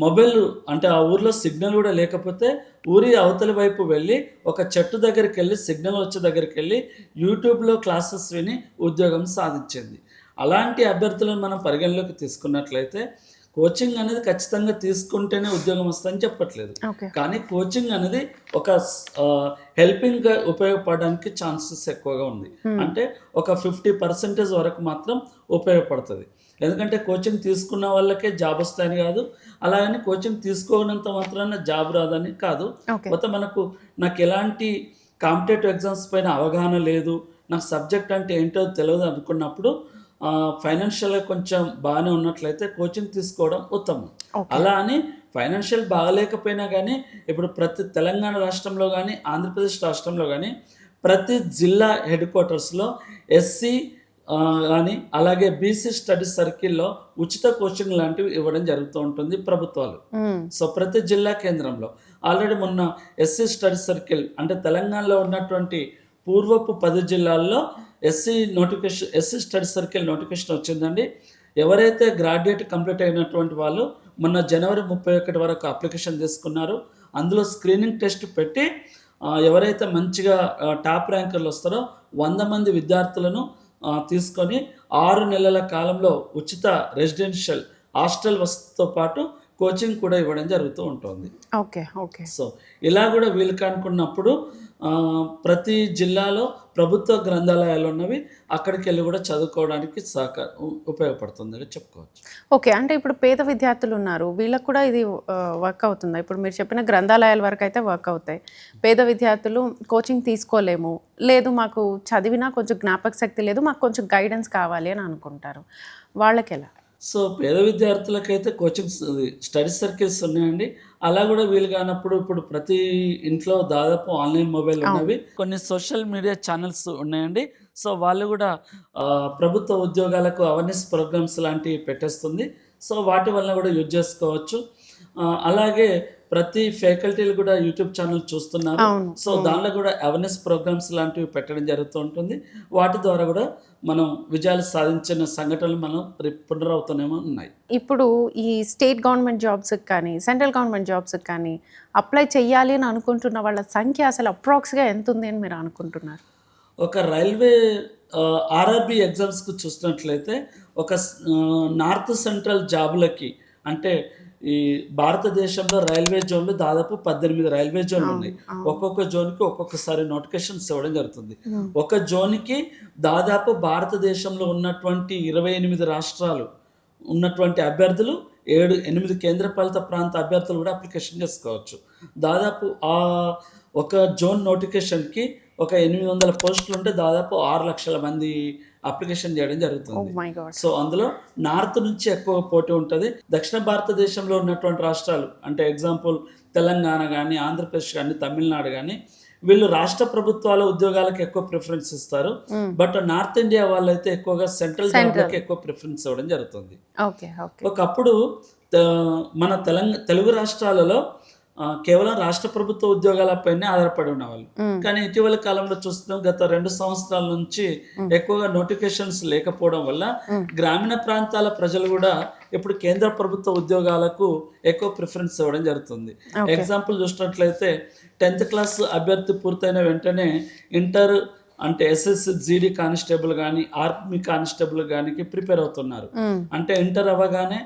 మొబైల్ అంటే ఆ ఊర్లో సిగ్నల్ కూడా లేకపోతే ఊరి అవతలి వైపు వెళ్ళి ఒక చెట్టు దగ్గరికి వెళ్ళి, సిగ్నల్ వచ్చే దగ్గరికి వెళ్ళి యూట్యూబ్లో క్లాసెస్ విని ఉద్యోగం సాధించింది. అలాంటి అభ్యర్థులను మనం పరిగణలోకి తీసుకున్నట్లయితే కోచింగ్ అనేది ఖచ్చితంగా తీసుకుంటేనే ఉద్యోగం వస్తుందని చెప్పట్లేదు. కానీ కోచింగ్ అనేది ఒక హెల్పింగ్గా ఉపయోగపడడానికి ఛాన్సెస్ ఎక్కువగా ఉంది. అంటే ఒక 50% వరకు మాత్రం ఉపయోగపడుతుంది. ఎందుకంటే కోచింగ్ తీసుకున్న వాళ్ళకే జాబ్ వస్తాయని కాదు, అలాగని కోచింగ్ తీసుకోనంత మాత్రాన జాబ్ రాదని కాదు. మొత్తం నాకు ఎలాంటి కాంపిటేటివ్ ఎగ్జామ్స్ పైన అవగాహన లేదు, నాకు సబ్జెక్ట్ అంటే ఏంటో తెలియదు అనుకున్నప్పుడు ఫైనాన్షియల్గా కొంచెం బాగానే ఉన్నట్లయితే కోచింగ్ తీసుకోవడం ఉత్తమం. అలా అని ఫైనాన్షియల్ బాగలేకపోయినా కానీ ఇప్పుడు ప్రతి తెలంగాణ రాష్ట్రంలో కానీ ఆంధ్రప్రదేశ్ రాష్ట్రంలో కానీ ప్రతి జిల్లా హెడ్ క్వార్టర్స్లో ఎస్సీ కానీ అలాగే బీసీ స్టడీ సర్కిల్లో ఉచిత కోచింగ్ లాంటివి ఇవ్వడం జరుగుతూ ఉంటుంది ప్రభుత్వాలు. సో ప్రతి జిల్లా కేంద్రంలో ఆల్రెడీ మొన్న ఎస్సీ స్టడీ సర్కిల్ అంటే తెలంగాణలో ఉన్నటువంటి పూర్వపు 10 జిల్లాల్లో ఎస్సీ స్టడీ సర్కిల్ నోటిఫికేషన్ వచ్చిందండి. ఎవరైతే గ్రాడ్యుయేట్ కంప్లీట్ అయినటువంటి వాళ్ళు మొన్న జనవరి 31 వరకు అప్లికేషన్ తీసుకున్నారు. అందులో స్క్రీనింగ్ టెస్ట్ పెట్టి ఎవరైతే మంచిగా టాప్ ర్యాంకర్లు వస్తారో 100 మంది విద్యార్థులను తీసుకొని 6 నెలల కాలంలో ఉచిత రెసిడెన్షియల్ హాస్టల్ వసతితో పాటు కోచింగ్ కూడా ఇవ్వడం జరుగుతూ ఉంటుంది. సో ఇలా కూడా వీలు కానుకున్నప్పుడు ప్రతి జిల్లాలో ప్రభుత్వ గ్రంథాలయాలు ఉన్నవి, అక్కడికి వెళ్ళి కూడా చదువుకోవడానికి ఉపయోగపడుతుంది చెప్పుకోవచ్చు. ఓకే, అంటే ఇప్పుడు పేద విద్యార్థులు ఉన్నారు, వీళ్ళకు కూడా ఇది వర్క్ అవుతుందా? ఇప్పుడు మీరు చెప్పిన గ్రంథాలయాల వరకు అయితే వర్క్ అవుతాయి. పేద విద్యార్థులు కోచింగ్ తీసుకోలేము, లేదు మాకు చదివినా కొంచెం జ్ఞాపక శక్తి లేదు, మాకు కొంచెం గైడెన్స్ కావాలి అని అనుకుంటారు, వాళ్ళకి ఎలా? సో పేద విద్యార్థులకైతే కోచింగ్ స్టడీ సర్కిల్స్ ఉన్నాయండి. అలా కూడా వీలు కానప్పుడు ఇప్పుడు ప్రతి ఇంట్లో దాదాపు ఆన్లైన్ మొబైల్ ఉన్నవి, కొన్ని సోషల్ మీడియా ఛానల్స్ ఉన్నాయండి. సో వాళ్ళు కూడా ప్రభుత్వ ఉద్యోగాలకు అవేర్నెస్ ప్రోగ్రామ్స్ లాంటివి పెట్టేస్తుంది. సో వాటి వల్ల కూడా యూజ్ చేసుకోవచ్చు. అలాగే ప్రతి ఫ్యాకల్టీలు కూడా యూట్యూబ్ ఛానల్ చూస్తున్నారు. సో దానిలో కూడా అవేర్నెస్ ప్రోగ్రామ్స్ లాంటివి పెట్టడం జరుగుతూ ఉంటుంది. వాటి ద్వారా కూడా మనం విజయాలు సాధించిన సంఘటనలు మనం పునరావృతమేమో ఉన్నాయి. ఇప్పుడు ఈ స్టేట్ గవర్నమెంట్ జాబ్స్కి కానీ సెంట్రల్ గవర్నమెంట్ జాబ్స్కి కానీ అప్లై చేయాలి అని అనుకుంటున్న వాళ్ళ సంఖ్య అసలు అప్రాక్స్గా ఎంత ఉంది అని మీరు అనుకుంటున్నారు? ఒక రైల్వే ఆర్ఆర్బి ఎగ్జామ్స్కి చూసినట్లయితే ఒక నార్త్ సెంట్రల్ జాబులకి, అంటే ఈ భారతదేశంలో రైల్వే జోన్లు దాదాపు 18 రైల్వే జోన్లు ఉన్నాయి. ఒక్కొక్క జోన్కి ఒక్కొక్కసారి నోటిఫికేషన్స్ ఇవ్వడం జరుగుతుంది. ఒక జోన్కి దాదాపు భారతదేశంలో ఉన్నటువంటి 28 రాష్ట్రాలు ఉన్నటువంటి అభ్యర్థులు 8 కేంద్రపాలిత ప్రాంత అభ్యర్థులు కూడా అప్లికేషన్ చేసుకోవచ్చు. దాదాపు ఆ ఒక జోన్ నోటిఫికేషన్కి ఒక 800 పోస్టులు ఉంటే దాదాపు 6 లక్షల మంది అప్లికేషన్ చేయడం జరుగుతుంది. సో అందులో నార్త్ నుంచి ఎక్కువ పోటీ ఉంటుంది. దక్షిణ భారతదేశంలో ఉన్నటువంటి రాష్ట్రాలు అంటే ఎగ్జాంపుల్ తెలంగాణ కానీ ఆంధ్రప్రదేశ్ కానీ తమిళనాడు కానీ వీళ్ళు రాష్ట్ర ప్రభుత్వాల ఉద్యోగాలకు ఎక్కువ ప్రిఫరెన్స్ ఇస్తారు. బట్ నార్త్ ఇండియా వాళ్ళైతే ఎక్కువగా సెంట్రల్ జాబ్లకి ఎక్కువ ప్రిఫరెన్స్ ఇవ్వడం జరుగుతుంది. ఒకప్పుడు మన తెలుగు రాష్ట్రాలలో కేవలం రాష్ట్ర ప్రభుత్వ ఉద్యోగాలపైనే ఆధారపడి ఉన్నవాళ్ళు. కానీ ఇటీవల కాలంలో చూస్తున్నాం, గత 2 సంవత్సరాల నుంచి ఎక్కువగా నోటిఫికేషన్స్ లేకపోవడం వల్ల గ్రామీణ ప్రాంతాల ప్రజలు కూడా ఇప్పుడు కేంద్ర ప్రభుత్వ ఉద్యోగాలకు ఎక్కువ ప్రిఫరెన్స్ ఇవ్వడం జరుగుతుంది. ఎగ్జాంపుల్ చూసినట్లయితే 10th క్లాస్ అభ్యర్థి పూర్తయిన వెంటనే ఇంటర్ అంటే ఎస్ఎస్సి జీడీ కానిస్టేబుల్ కానీ ఆర్మీ కానిస్టేబుల్ కానీ ప్రిపేర్ అవుతున్నారు. అంటే ఇంటర్ అవ్వగానే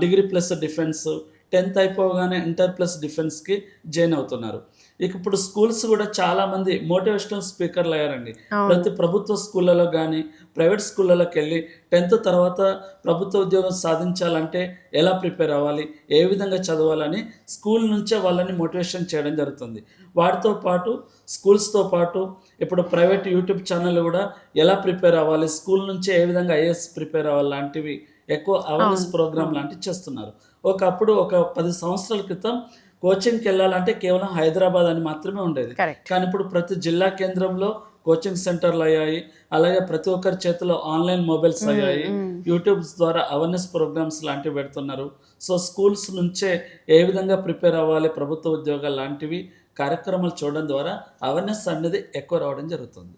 డిగ్రీ ప్లస్ డిఫెన్స్, 10th అయిపోగానే ఇంటర్ ప్లస్ డిఫెన్స్కి జాయిన్ అవుతున్నారు. ఇక ఇప్పుడు స్కూల్స్ కూడా చాలామంది మోటివేషనల్ స్పీకర్లు అయ్యారండి. ప్రతి ప్రభుత్వ స్కూళ్ళలో కానీ ప్రైవేట్ స్కూళ్ళలోకి వెళ్ళి 10th తర్వాత ప్రభుత్వ ఉద్యోగం సాధించాలంటే ఎలా ప్రిపేర్ అవ్వాలి, ఏ విధంగా చదవాలని స్కూల్ నుంచే వాళ్ళని మోటివేషన్ చేయడం జరుగుతుంది. వాటితో పాటు స్కూల్స్తో పాటు ఇప్పుడు ప్రైవేట్ యూట్యూబ్ ఛానల్ కూడా ఎలా ప్రిపేర్ అవ్వాలి, స్కూల్ నుంచే ఏ విధంగా ఐఏఎస్ ప్రిపేర్ అవ్వాలి లాంటివి ఎక్కువ అవేర్నెస్ ప్రోగ్రామ్ లాంటివి చేస్తున్నారు. ఒకప్పుడు ఒక 10 సంవత్సరాల క్రితం కోచింగ్కి వెళ్ళాలంటే కేవలం హైదరాబాద్ అని మాత్రమే ఉండేది. కానీ ఇప్పుడు ప్రతి జిల్లా కేంద్రంలో కోచింగ్ సెంటర్లు అయ్యాయి. అలాగే ప్రతి ఒక్కరి చేతిలో ఆన్లైన్ మొబైల్స్ అయ్యాయి. యూట్యూబ్స్ ద్వారా అవేర్నెస్ ప్రోగ్రామ్స్ లాంటివి పెడుతున్నారు. సో స్కూల్స్ నుంచే ఏ విధంగా ప్రిపేర్ అవ్వాలి ప్రభుత్వ ఉద్యోగాలు లాంటివి కార్యక్రమాలు చూడడం ద్వారా అవేర్నెస్ అనేది ఎక్కువ రావడం జరుగుతుంది.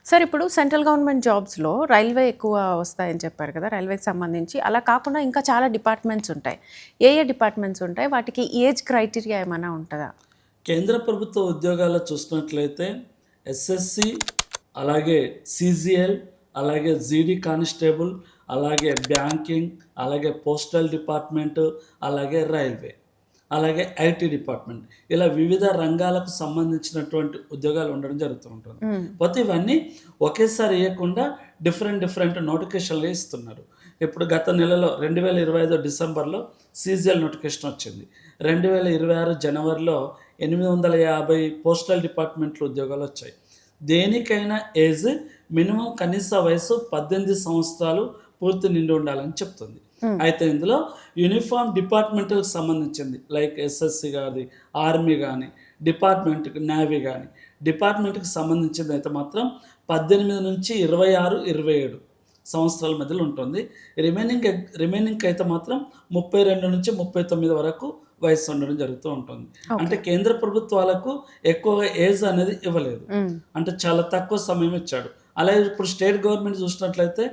సార్, ఇప్పుడు సెంట్రల్ గవర్నమెంట్ జాబ్స్లో రైల్వే ఎక్కువ వస్తాయని చెప్పారు కదా, రైల్వేకి సంబంధించి. అలా కాకుండా ఇంకా చాలా డిపార్ట్మెంట్స్ ఉంటాయి. ఏ డిపార్ట్మెంట్స్ ఉంటాయి, వాటికి ఏజ్ క్రైటీరియా ఏమైనా ఉంటుందా? కేంద్ర ప్రభుత్వ ఉద్యోగాల్లో చూసినట్లయితే ఎస్ఎస్సి, అలాగే సిజిఎల్, అలాగే జీడీ కానిస్టేబుల్, అలాగే బ్యాంకింగ్, అలాగే పోస్టల్ డిపార్ట్మెంటు, అలాగే రైల్వే, అలాగే ఐటీ డిపార్ట్మెంట్, ఇలా వివిధ రంగాలకు సంబంధించినటువంటి ఉద్యోగాలు ఉండడం జరుగుతూ ఉంటుంది. పోతే ఇవన్నీ ఒకేసారి ఇవ్వకుండా డిఫరెంట్ నోటిఫికేషన్లు ఇస్తున్నారు. ఇప్పుడు గత నెలలో 2025 డిసెంబర్లో సిజిఎల్ నోటిఫికేషన్ వచ్చింది. 2026 జనవరిలో 850 పోస్టల్ డిపార్ట్మెంట్లో ఉద్యోగాలు వచ్చాయి. దేనికైనా ఏజ్ మినిమం కనీస వయసు 18 సంవత్సరాలు పూర్తి నిండి ఉండాలని చెప్తుంది. అయితే ఇందులో యూనిఫామ్ డిపార్ట్మెంట్కి సంబంధించింది, లైక్ ఎస్ఎస్సి కానీ, ఆర్మీ కానీ, డిపార్ట్మెంట్కి నేవీ కానీ, డిపార్ట్మెంట్కి సంబంధించింది అయితే మాత్రం 18 నుంచి 26, 27 సంవత్సరాల మధ్యలో ఉంటుంది. రిమైనింగ్ అయితే మాత్రం 32 నుంచి 39 వరకు వయసు ఉండడం జరుగుతూ ఉంటుంది. అంటే కేంద్ర ప్రభుత్వాలకు ఎక్కువగా ఏజ్ అనేది ఇవ్వలేదు, అంటే చాలా తక్కువ సమయం ఇచ్చాడు. అలాగే ఇప్పుడు స్టేట్ గవర్నమెంట్ చూసినట్లయితే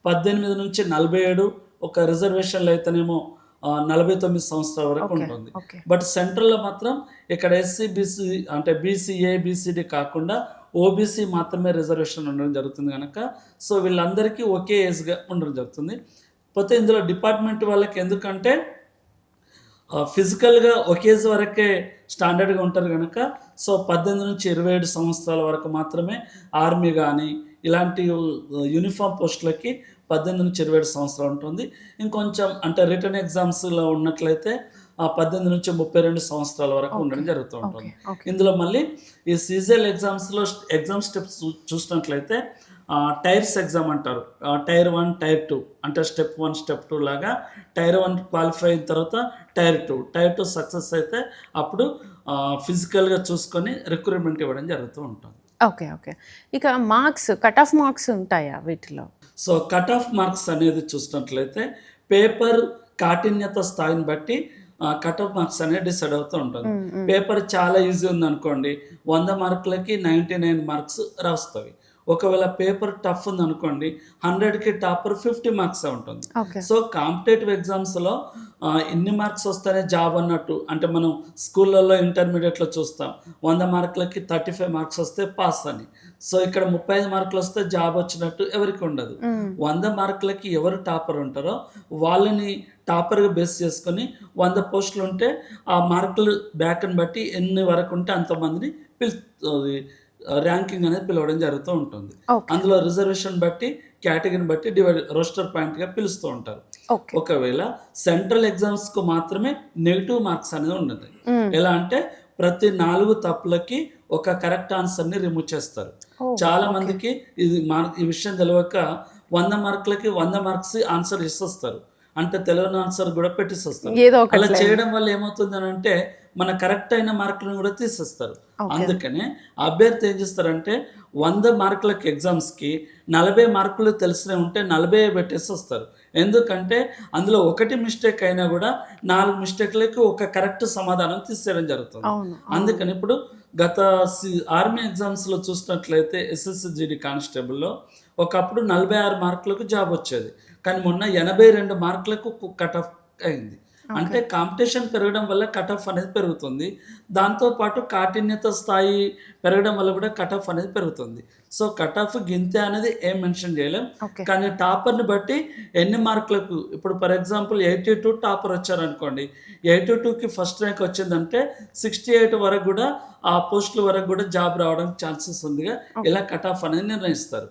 18 నుంచి 47, ఒక రిజర్వేషన్లు అయితేనేమో 49 సంవత్సరాల వరకు ఉంటుంది. బట్ సెంట్రల్లో మాత్రం ఇక్కడ ఎస్సీ, బీసీ అంటే బీసీఏ, బీసీడీ కాకుండా ఓబీసీ మాత్రమే రిజర్వేషన్ ఉండడం జరుగుతుంది కనుక సో వీళ్ళందరికీ ఒకే ఏజ్గా ఉండడం జరుగుతుంది. పోతే ఇందులో డిపార్ట్మెంట్ వాళ్ళకి ఎందుకంటే ఫిజికల్గా ఒకే ఏజ్ వరకే స్టాండర్డ్గా ఉంటారు కనుక సో 18 నుంచి 27 సంవత్సరాల వరకు మాత్రమే ఆర్మీ కానీ ఇలాంటి యూనిఫామ్ పోస్టులకి 18 నుంచి 27 సంవత్సరాలు ఉంటుంది. ఇంకొంచెం అంటే రిటర్న్ ఎగ్జామ్స్లో ఉన్నట్లయితే 18 నుంచి 32 సంవత్సరాల వరకు ఉండడం జరుగుతూ ఉంటుంది. ఇందులో మళ్ళీ ఈ సీజీఎల్ ఎగ్జామ్స్లో ఎగ్జామ్ స్టెప్స్ చూసినట్లయితే టైర్స్ ఎగ్జామ్ అంటారు. టైర్ 1, టైర్ 2 అంటే స్టెప్ 1, స్టెప్ 2 లాగా టైర్ 1 క్వాలిఫై అయిన తర్వాత టైర్ 2 సక్సెస్ అయితే అప్పుడు ఫిజికల్గా చూసుకొని రిక్రూట్మెంట్ ఇవ్వడం జరుగుతూ ఉంటుంది. ఓకే. ఇక మార్క్స్, కట్ ఆఫ్ మార్క్స్ ఉంటాయా వీటిలో? సో కట్ ఆఫ్ మార్క్స్ అనేది చూసినట్లయితే పేపర్ కాఠిన్యత స్థాయిని బట్టి కట్ ఆఫ్ మార్క్స్ అనేది డిసైడ్ అవుతూ ఉంటుంది. పేపర్ చాలా ఈజీ ఉందనుకోండి 100 మార్కులకి 99 మార్క్స్ రాస్తాయి. ఒకవేళ పేపర్ టఫ్ ఉంది అనుకోండి 100కి టాపర్ 50 మార్క్స్ ఉంటుంది. సో కాంపిటేటివ్ ఎగ్జామ్స్లో ఇన్ని మార్క్స్ వస్తేనే జాబ్ అన్నట్టు, అంటే మనం స్కూళ్ళల్లో ఇంటర్మీడియట్లో చూస్తాం 100 మార్కులకి 35 మార్క్స్ వస్తే పాస్ అని. సో ఇక్కడ 35 మార్కులు వస్తే జాబ్ వచ్చినట్టు ఎవరికి ఉండదు. 100 మార్కులకి ఎవరు టాపర్ ఉంటారో వాళ్ళని టాపర్గా బేస్ చేసుకొని 100 పోస్టులు ఉంటే ఆ మార్కులు బ్యాక్ని బట్టి ఎన్ని వరకు ఉంటే అంతమందిని ర్యాంకింగ్ అనేది పిలవడం జరుగుతూ ఉంటుంది. అందులో రిజర్వేషన్ బట్టి, కేటగిరీని బట్టి రోస్టర్ పాయింట్గా పిలుస్తూ ఉంటారు. ఒకవేళ సెంట్రల్ ఎగ్జామ్స్కు మాత్రమే నెగిటివ్ మార్క్స్ అనేది ఉండదు. ఎలా అంటే ప్రతి 4 తప్పులకి ఒక కరెక్ట్ ఆన్సర్ని రిమూవ్ చేస్తారు. చాలా మందికి ఈ విషయం తెలియక 100 మార్కులకి 100 మార్క్స్ ఆన్సర్ ఇస్తారు, అంటే తెలియని ఆన్సర్ కూడా పెట్టిస్తారు. అలా చేయడం వల్ల ఏమవుతుంది అని అంటే మన కరెక్ట్ అయిన మార్కులను కూడా తీసేస్తారు. అందుకనే అభ్యర్థి ఏం చేస్తారంటే 100 మార్కులకి ఎగ్జామ్స్కి 40 మార్కులు తెలిసినవి ఉంటే 40 పెట్టేసి వస్తారు. ఎందుకంటే అందులో ఒకటి మిస్టేక్ అయినా కూడా 4 మిస్టేక్లకి ఒక కరెక్ట్ సమాధానం తీసేయడం జరుగుతుంది. అందుకని ఇప్పుడు గత ఆర్మీ ఎగ్జామ్స్లో చూసినట్లయితే ఎస్ఎస్సి జీడీ కానిస్టేబుల్లో ఒకప్పుడు 46 మార్కులకు జాబ్ వచ్చేది, కానీ మొన్న 82 మార్కులకు కట్ ఆఫ్ అయింది. అంటే కాంపిటీషన్ పెరగడం వల్ల కట్ ఆఫ్ అనేది పెరుగుతుంది. దాంతోపాటు కాఠిన్యత స్థాయి పెరగడం వల్ల కూడా కట్ ఆఫ్ అనేది పెరుగుతుంది. సో కట్ ఆఫ్ గింతే అనేది ఏం మెన్షన్ చేయలేం. ఓకే. కానీ టాపర్ని బట్టి ఎన్ని మార్కులకు, ఇప్పుడు ఫర్ ఎగ్జాంపుల్ 82 టాపర్ వచ్చారనుకోండి, 82కి ఫస్ట్ ర్యాంక్ వచ్చిందంటే 68 వరకు కూడా ఆ పోస్టుల వరకు కూడా జాబ్ రావడానికి ఛాన్సెస్ ఉందిగా ఇలా కట్ ఆఫ్ అనేది నిర్ణయిస్తారు.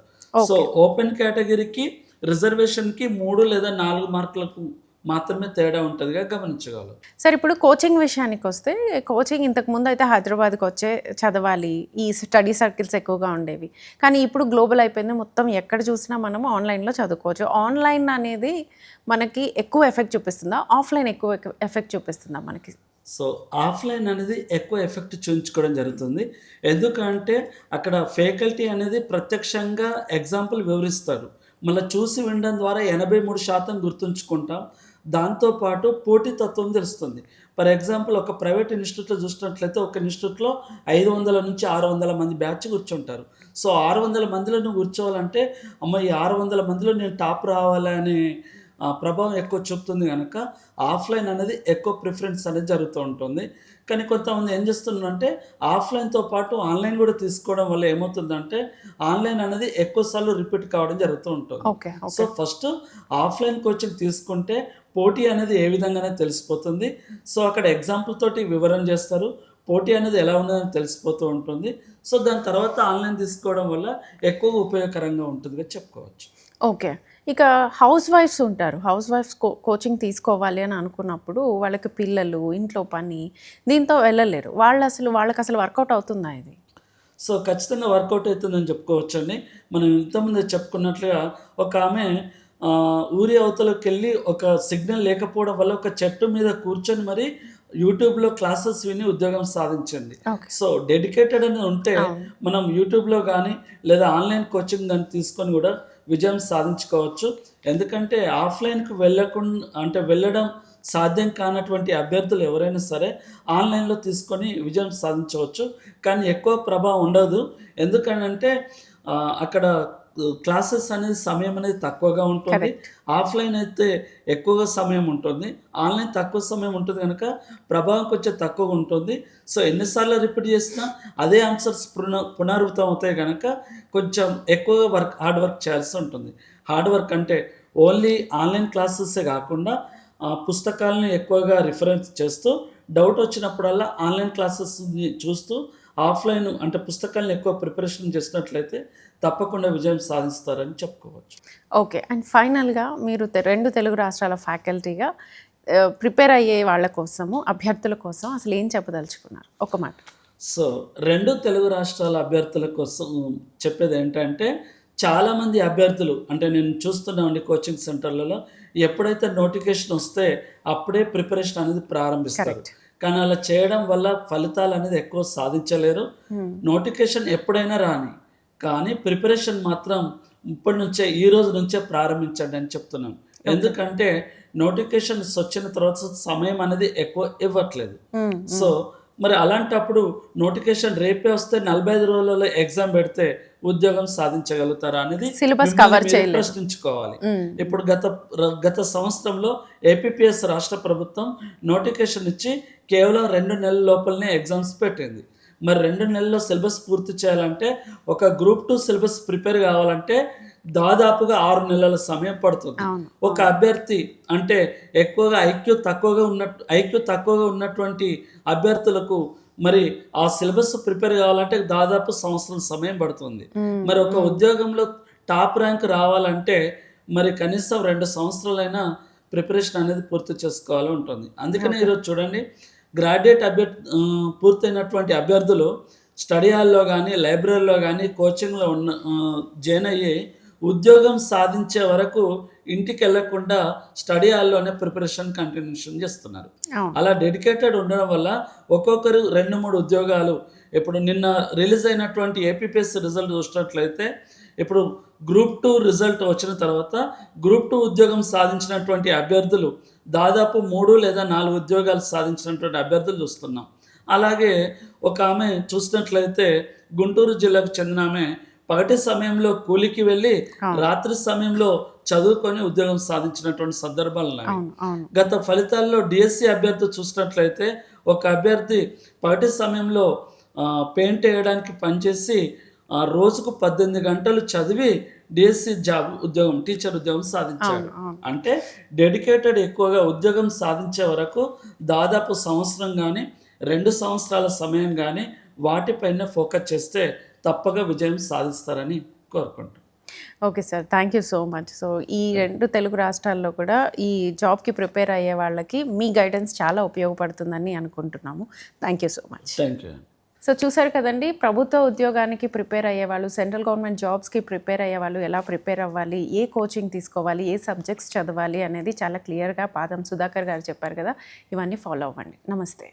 సో ఓపెన్ కేటగిరీకి రిజర్వేషన్కి 3 లేదా 4 మార్కులకు మాత్రమే తేడా ఉంటుందిగా గమనించగలరు. సార్ ఇప్పుడు కోచింగ్ విషయానికి వస్తే, కోచింగ్ ఇంతకుముందు అయితే హైదరాబాద్కి వచ్చే చదవాలి, ఈ స్టడీ సర్కిల్స్ ఎక్కువగా ఉండేవి. కానీ ఇప్పుడు గ్లోబల్ అయిపోయింది, మొత్తం ఎక్కడ చూసినా మనము ఆన్లైన్లో చదువుకోవచ్చు. ఆన్లైన్ అనేది మనకి ఎక్కువ ఎఫెక్ట్ చూపిస్తుందా, ఆఫ్లైన్ ఎక్కువ ఎఫెక్ట్ చూపిస్తుందా మనకి? సో ఆఫ్లైన్ అనేది ఎక్కువ ఎఫెక్ట్ చూపించుకోవడం జరుగుతుంది. ఎందుకంటే అక్కడ ఫ్యాకల్టీ అనేది ప్రత్యక్షంగా ఎగ్జాంపుల్ వివరిస్తారు, మళ్ళీ చూసి వినడం ద్వారా 83% గుర్తుంచుకుంటాం. దాంతోపాటు పోటీతత్వం తెలుస్తుంది. ఫర్ ఎగ్జాంపుల్ ఒక ప్రైవేట్ ఇన్స్టిట్యూట్లో చూసినట్లయితే ఒక ఇన్స్టిట్యూట్లో 500 నుంచి 600 మంది బ్యాచ్ కూర్చుంటారు. సో 600 మందిలో నువ్వు కూర్చోవాలంటే అమ్మ ఈ 600 మందిలో నేను టాప్ రావాలనే ప్రభావం ఎక్కువ చూపుతుంది కనుక ఆఫ్లైన్ అనేది ఎక్కువ ప్రిఫరెన్స్ అనేది జరుగుతూ ఉంటుంది. కానీ కొంతమంది ఏం చేస్తున్నారంటే ఆఫ్లైన్తో పాటు ఆన్లైన్ కూడా తీసుకోవడం వల్ల ఏమవుతుందంటే ఆన్లైన్ అనేది ఎక్కువసార్లు రిపీట్ కావడం జరుగుతూ ఉంటుంది. సో ఫస్ట్ ఆఫ్లైన్ కోచింగ్ తీసుకుంటే పోటీ అనేది ఏ విధంగానే తెలిసిపోతుంది. సో అక్కడ ఎగ్జాంపుల్ తోటి వివరణ చేస్తారు, పోటీ అనేది ఎలా ఉన్నదని తెలిసిపోతూ ఉంటుంది. సో దాని తర్వాత ఆన్లైన్ తీసుకోవడం వల్ల ఎక్కువ ఉపయోగకరంగా ఉంటుందిగా చెప్పుకోవచ్చు. ఓకే. ఇక హౌస్ వైఫ్స్ ఉంటారు, హౌస్ వైఫ్స్ కోచింగ్ తీసుకోవాలి అని అనుకున్నప్పుడు వాళ్ళకి పిల్లలు, ఇంట్లో పని, దీంతో వెళ్ళలేరు. వాళ్ళకి అసలు వర్కౌట్ అవుతుందా ఇది? సో ఖచ్చితంగా వర్కౌట్ అవుతుందని చెప్పుకోవచ్చండి. మనం ఇంతకుముందు చెప్పుకున్నట్లుగా ఒక ఆమె ఊరి అవతలకి వెళ్ళి ఒక సిగ్నల్ లేకపోవడం వల్ల ఒక చెట్టు మీద కూర్చొని మరి యూట్యూబ్లో క్లాసెస్ విని ఉద్యోగం సాధించింది. సో డెడికేటెడ్ అనేది ఉంటే మనం యూట్యూబ్లో కానీ లేదా ఆన్లైన్ కోచింగ్ కానీ తీసుకొని కూడా విజయం సాధించుకోవచ్చు. ఎందుకంటే ఆఫ్లైన్కి వెళ్ళడం సాధ్యం కానటువంటి అభ్యర్థులు ఎవరైనా సరే ఆన్లైన్లో తీసుకొని విజయం సాధించవచ్చు. కానీ ఎక్కువ ప్రభావం ఉండదు. ఎందుకంటే అక్కడ క్లాసెస్ అనేది సమయం అనేది తక్కువగా ఉంటుంది. ఆఫ్లైన్ అయితే ఎక్కువగా సమయం ఉంటుంది, ఆన్లైన్ తక్కువ సమయం ఉంటుంది కనుక ప్రభావం కొంచెం తక్కువగా ఉంటుంది. సో ఎన్నిసార్లు రిపీట్ చేసినా అదే ఆన్సర్స్ పునరావృతం అవుతాయి కనుక కొంచెం ఎక్కువగా హార్డ్ వర్క్ చేయాల్సి ఉంటుంది. హార్డ్ వర్క్ అంటే ఓన్లీ ఆన్లైన్ క్లాసెసే కాకుండా పుస్తకాలను ఎక్కువగా రిఫరెన్స్ చేస్తూ డౌట్ వచ్చినప్పుడల్లా ఆన్లైన్ క్లాసెస్ని చూస్తూ ఆఫ్లైన్ అంటే పుస్తకాలను ఎక్కువ ప్రిపరేషన్ చేసినట్లయితే తప్పకుండా విజయం సాధిస్తారని చెప్పుకోవచ్చు. ఓకే. అండ్ ఫైనల్గా మీరు 2 తెలుగు రాష్ట్రాల ఫ్యాకల్టీగా ప్రిపేర్ అయ్యే వాళ్ళ కోసము, అభ్యర్థుల కోసం అసలు ఏం చెప్పదలుచుకున్నారు ఒక మాట? సో 2 తెలుగు రాష్ట్రాల అభ్యర్థుల కోసం చెప్పేది ఏంటంటే, చాలామంది అభ్యర్థులు అంటే నేను చూస్తున్నామండి కోచింగ్ సెంటర్లలో ఎప్పుడైతే నోటిఫికేషన్ వస్తే అప్పుడే ప్రిపరేషన్ అనేది ప్రారంభిస్తారు. కానీ అలా చేయడం వల్ల ఫలితాలు అనేది ఎక్కువ సాధించలేరు. నోటిఫికేషన్ ఎప్పుడైనా రాని, కానీ ప్రిపరేషన్ మాత్రం ఈ రోజు నుంచే ప్రారంభించండి అని చెప్తున్నాం. ఎందుకంటే నోటిఫికేషన్స్ వచ్చిన తర్వాత సమయం అనేది ఎక్కువ ఇవ్వట్లేదు. సో మరి అలాంటప్పుడు నోటిఫికేషన్ రేపే వస్తే 45 రోజులలో ఎగ్జామ్ పెడితే ఉద్యోగం సాధించగలుగుతారా అనేది సిలబస్ కవర్ చేయలేదు ప్రశ్నించుకోవాలి. ఇప్పుడు గత సంవత్సరంలో ఏపీపీఎస్ రాష్ట్ర ప్రభుత్వం నోటిఫికేషన్ ఇచ్చి కేవలం 2 నెలల లోపలనే ఎగ్జామ్స్ పెట్టింది. మరి 2 నెలల్లో సిలబస్ పూర్తి చేయాలంటే ఒక గ్రూప్ 2 సిలబస్ ప్రిపేర్ కావాలంటే దాదాపుగా 6 నెలల సమయం పడుతుంది. ఒక అభ్యర్థి అంటే ఎక్కువగా ఐక్యూ తక్కువగా ఉన్నటువంటి అభ్యర్థులకు మరి ఆ సిలబస్ ప్రిపేర్ కావాలంటే దాదాపు సంవత్సరం సమయం పడుతుంది. మరి ఒక ఉద్యోగంలో టాప్ ర్యాంక్ రావాలంటే మరి కనీసం 2 సంవత్సరాలైనా ప్రిపరేషన్ అనేది పూర్తి చేసుకోవాలి ఉంటుంది. అందుకనే ఈరోజు చూడండి, గ్రాడ్యుయేట్ పూర్తయినటువంటి అభ్యర్థులు స్టడీ హాల్లో కానీ లైబ్రరీలో కానీ కోచింగ్లో జాయిన్ అయ్యి ఉద్యోగం సాధించే వరకు ఇంటికి వెళ్లకుండా స్టడీ హాల్లోనే ప్రిపరేషన్ కంటిన్యూషన్ చేస్తున్నారు. అలా డెడికేటెడ్ ఉండడం వల్ల ఒక్కొక్కరు 2-3 ఉద్యోగాలు. ఇప్పుడు నిన్న రిలీజ్ అయినటువంటి ఏపీపీఎస్ రిజల్ట్ చూసినట్లయితే ఇప్పుడు గ్రూప్ 2 రిజల్ట్ వచ్చిన తర్వాత గ్రూప్ 2 ఉద్యోగం సాధించినటువంటి అభ్యర్థులు దాదాపు 3 లేదా 4 ఉద్యోగాలు సాధించినటువంటి అభ్యర్థులు చూస్తున్నాం. అలాగే ఒక ఆమె చూసినట్లయితే గుంటూరు జిల్లాకు చెందిన ఆమె పగటి సమయంలో కూలికి వెళ్ళి రాత్రి సమయంలో చదువుకొని ఉద్యోగం సాధించినటువంటి సందర్భాలు ఉన్నాయి. అవును అవును గత ఫలితాల్లో డిఎస్సి అభ్యర్థి చూసినట్లయితే ఒక అభ్యర్థి పగటి సమయంలో పెయింట్ వేయడానికి పనిచేసి రోజుకు 18 గంటలు చదివి డిఎస్సి జాబ్ ఉద్యోగం టీచర్ ఉద్యోగం సాధించాడు. అంటే డెడికేటెడ్ ఎక్కువగా ఉద్యోగం సాధించే వరకు దాదాపు సంవత్సరం కానీ 2 సంవత్సరాల సమయం కానీ వాటిపైన ఫోకస్ చేస్తే తప్పగా విజయం సాధిస్తారని కోరుకుంటున్నాను. Okay sir, thank you so much. So ఈ 2 తెలుగు రాష్ట్రాల్లో కూడా ఈ జాబ్కి ప్రిపేర్ అయ్యే వాళ్ళకి మీ గైడెన్స్ చాలా ఉపయోగపడుతుందని అనుకుంటున్నాము. Thank you so much. Thank you. So చూసారు కదండి, ప్రభుత్వ ఉద్యోగానికి ప్రిపేర్ అయ్యేవాళ్ళు, సెంట్రల్ గవర్నమెంట్ జాబ్స్కి ప్రిపేర్ అయ్యేవాళ్ళు ఎలా ప్రిపేర్ అవ్వాలి, ఏ కోచింగ్ తీసుకోవాలి, ఏ సబ్జెక్ట్స్ చదవాలి అనేది చాలా క్లియర్గా పాదం సుధాకర్ గారు చెప్పారు కదా. ఇవన్నీ ఫాలో అవ్వండి. నమస్తే.